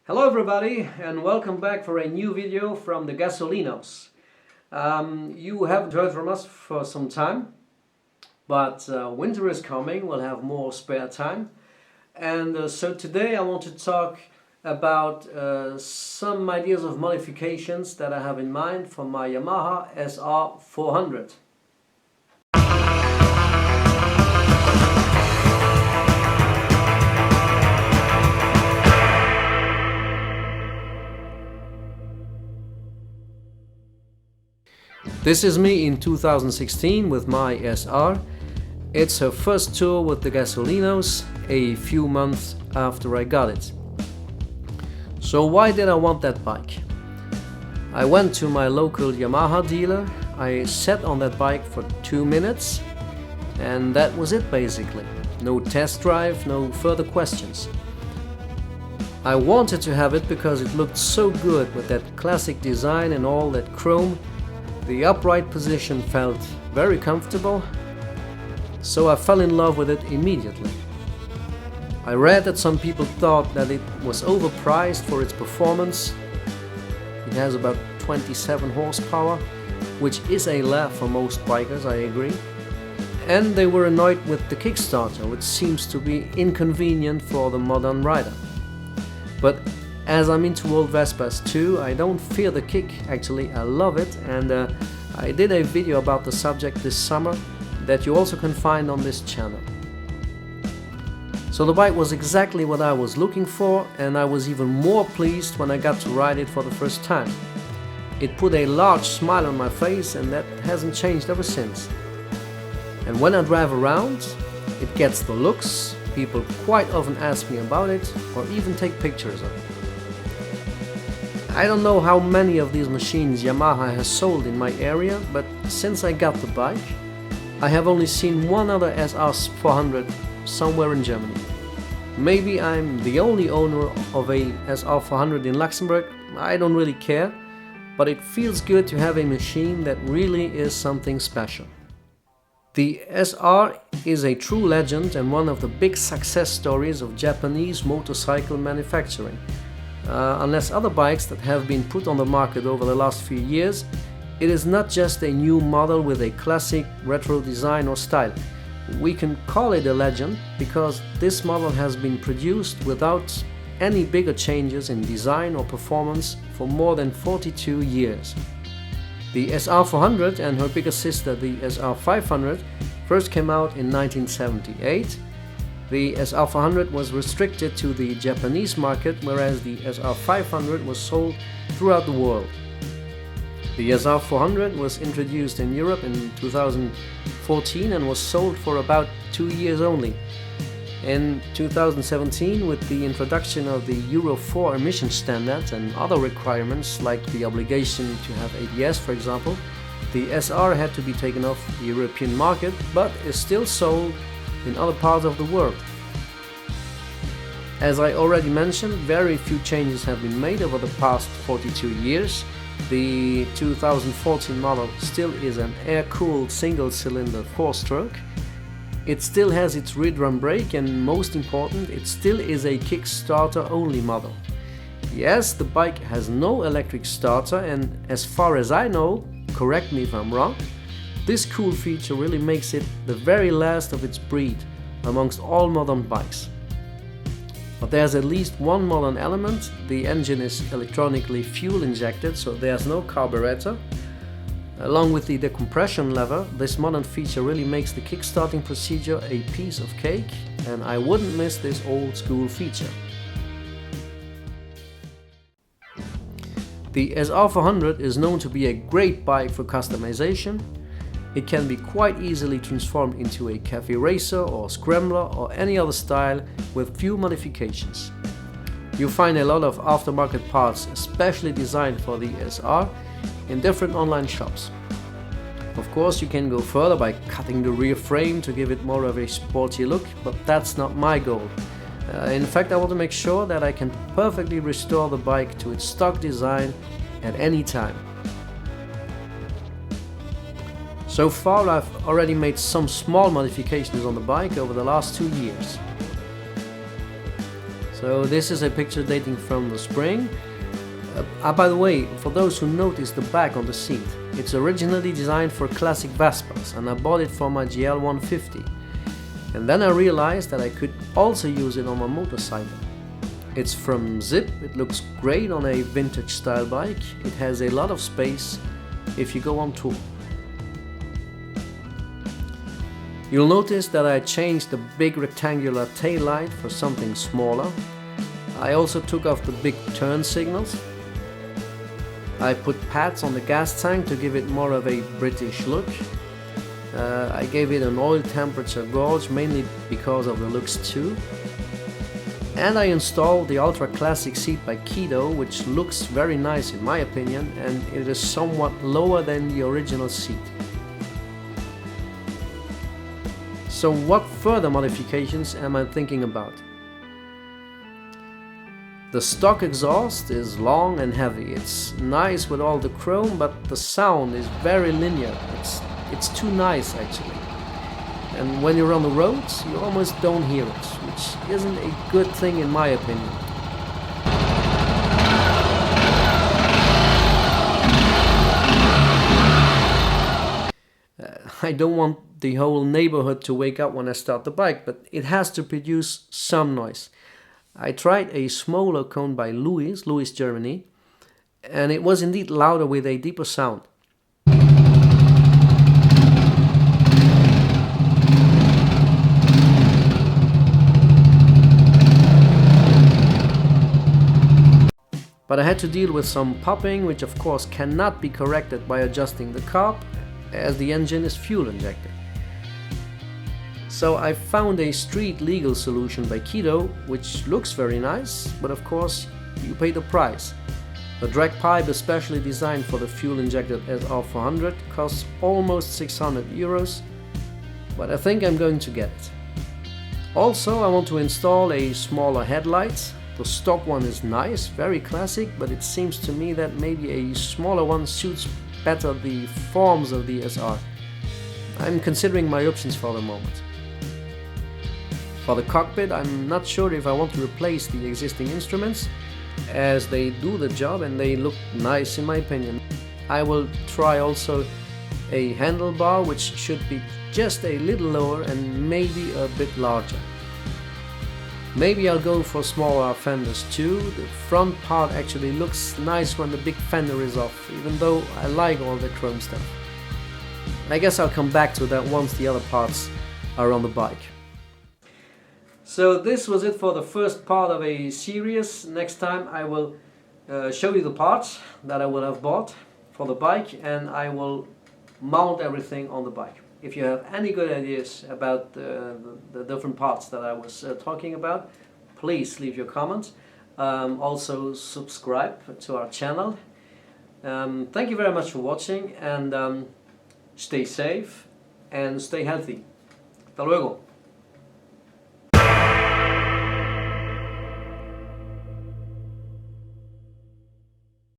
Hello everybody and welcome back for a new video from the Gasolinos. You haven't heard from us for some time, but winter is coming, we'll have more spare time. And so today I want to talk about some ideas of modifications that I have in mind for my Yamaha SR400. This is me in 2016 with my SR. It's her first tour with the Gasolinos a few months after I got it. So why did I want that bike? I went to my local Yamaha dealer, I sat on that bike for 2 minutes and that was it basically. No test drive, no further questions. I wanted to have it because it looked so good with that classic design and all that chrome. The upright position felt very comfortable, so I fell in love with it immediately. I read that some people thought that it was overpriced for its performance. It has about 27 horsepower, which is a lot for most bikers, I agree. And they were annoyed with the Kickstarter, which seems to be inconvenient for the modern rider. But as I'm into old Vespas too, I don't fear the kick, actually I love it, and I did a video about the subject this summer that you also can find on this channel. So the bike was exactly what I was looking for, and I was even more pleased when I got to ride it for the first time. It put a large smile on my face and that hasn't changed ever since. And when I drive around, it gets the looks, people quite often ask me about it or even take pictures of it. I don't know how many of these machines Yamaha has sold in my area, but since I got the bike, I have only seen one other SR400 somewhere in Germany. Maybe I'm the only owner of a SR400 in Luxembourg, I don't really care, but it feels good to have a machine that really is something special. The SR is a true legend and one of the big success stories of Japanese motorcycle manufacturing. Unless other bikes that have been put on the market over the last few years, it is not just a new model with a classic retro design or style. We can call it a legend because this model has been produced without any bigger changes in design or performance for more than 42 years. The SR400 and her bigger sister, the SR500, first came out in 1978. The SR400 was restricted to the Japanese market, whereas the SR500 was sold throughout the world. The SR400 was introduced in Europe in 2014 and was sold for about 2 years only. In 2017, with the introduction of the Euro 4 emission standards and other requirements like the obligation to have ABS, for example, the SR had to be taken off the European market, but is still sold in other parts of the world. As I already mentioned, very few changes have been made over the past 42 years. The 2014 model still is an air-cooled single-cylinder 4-stroke. It still has its rear drum brake and, most important, it still is a Kickstarter-only model. Yes, the bike has no electric starter and, as far as I know, correct me if I'm wrong, this cool feature really makes it the very last of its breed amongst all modern bikes. But there's at least one modern element: the engine is electronically fuel injected, so there's no carburetor. Along with the decompression lever, this modern feature really makes the kickstarting procedure a piece of cake, and I wouldn't miss this old school feature. The SR400 is known to be a great bike for customization. It can be quite easily transformed into a cafe racer or scrambler or any other style with few modifications. You'll find a lot of aftermarket parts especially designed for the SR in different online shops. Of course, you can go further by cutting the rear frame to give it more of a sporty look, but that's not my goal. In fact, I want to make sure that I can perfectly restore the bike to its stock design at any time. So far, I've already made some small modifications on the bike over the last 2 years. So this is a picture dating from the spring. By the way, for those who notice the back on the seat, it's originally designed for classic Vespas and I bought it for my GL 150. And then I realized that I could also use it on my motorcycle. It's from Zipp, it looks great on a vintage style bike, it has a lot of space if you go on tour. You'll notice that I changed the big rectangular tail light for something smaller. I also took off the big turn signals. I put pads on the gas tank to give it more of a British look. I gave it an oil temperature gauge mainly because of the looks too. And I installed the Ultra Classic seat by Kido, which looks very nice in my opinion, and it is somewhat lower than the original seat. So what further modifications am I thinking about? The stock exhaust is long and heavy. It's nice with all the chrome, but the sound is very linear. It's too nice actually. And when you're on the roads, you almost don't hear it, which isn't a good thing in my opinion. I don't want the whole neighborhood to wake up when I start the bike, but it has to produce some noise. I tried a smaller cone by Louis, Germany, and it was indeed louder with a deeper sound. But I had to deal with some popping, which of course cannot be corrected by adjusting the carb, as the engine is fuel injected. So I found a street legal solution by Kido, which looks very nice, but of course you pay the price. The drag pipe, especially designed for the fuel injected SR400, costs almost 600 euros, but I think I'm going to get it. Also, I want to install a smaller headlight. The stock one is nice, very classic, but it seems to me that maybe a smaller one suits better the forms of the SR. I'm considering my options for the moment. For the cockpit, I'm not sure if I want to replace the existing instruments, as they do the job and they look nice in my opinion. I will try also a handlebar, which should be just a little lower and maybe a bit larger. Maybe I'll go for smaller fenders too. The front part actually looks nice when the big fender is off, even though I like all the chrome stuff. I guess I'll come back to that once the other parts are on the bike. So this was it for the first part of a series. Next time I will show you the parts that I will have bought for the bike, and I will mount everything on the bike. If you have any good ideas about the different parts that I was talking about, please leave your comments. Also subscribe to our channel. Thank you very much for watching, and stay safe and stay healthy. Hasta luego.